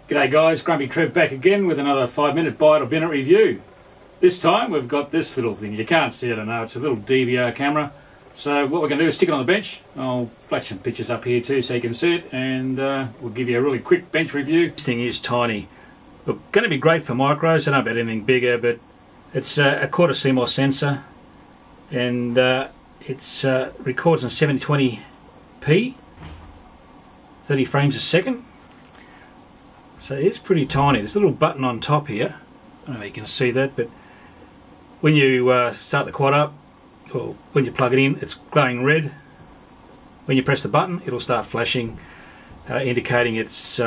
G'day guys, Grumpy Trev back again with another 5-minute bite or minute review. This time we've got this little thing. You can't see it, I know, it's a little DVR camera. So what we're going to do is stick it on the bench. I'll flash some pictures up here too so you can see it, and we'll give you a really quick bench review. This thing is tiny. Look, going to be great for micros. I don't know about anything bigger, but it's a quarter CMOS sensor, and it records in 720p, 30 frames a second. So it's pretty tiny. There's a little button on top here. I don't know if you can see that, but when you start the quad up, or when you plug it in, it's glowing red. When you press the button, it'll start flashing, indicating it's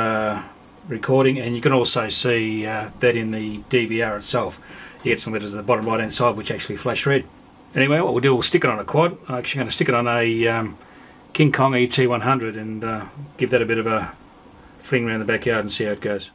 recording, and you can also see that in the DVR itself. You get some letters at the bottom right hand side which actually flash red. Anyway, what we'll do, we'll stick it on a quad. I'm actually going to stick it on a King Kong ET100 and give that a bit of a fling around the backyard and see how it goes.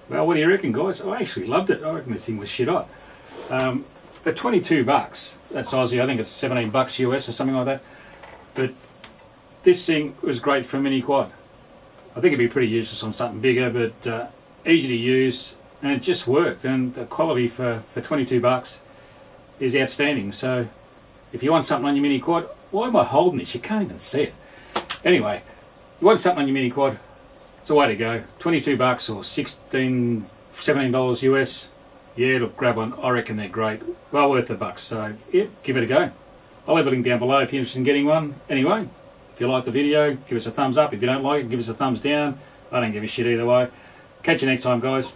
Well, what do you reckon, guys? I actually loved it. I reckon this thing was shit hot. For 22 bucks, that's Aussie, I think it's 17 bucks US or something like that. But this thing was great for a mini quad. I think it'd be pretty useless on something bigger, but easy to use, and it just worked. And the quality for 22 bucks is outstanding. So if you want something on your mini quad, why am I holding this? You can't even see it. Anyway, you want something on your mini quad, it's a way to go. 22 bucks or $16, $17 US. Yeah, look, grab one. I reckon they're great. Well worth the bucks. So, yeah, give it a go. I'll leave a link down below if you're interested in getting one. Anyway, if you like the video, give us a thumbs up. If you don't like it, give us a thumbs down. I don't give a shit either way. Catch you next time, guys.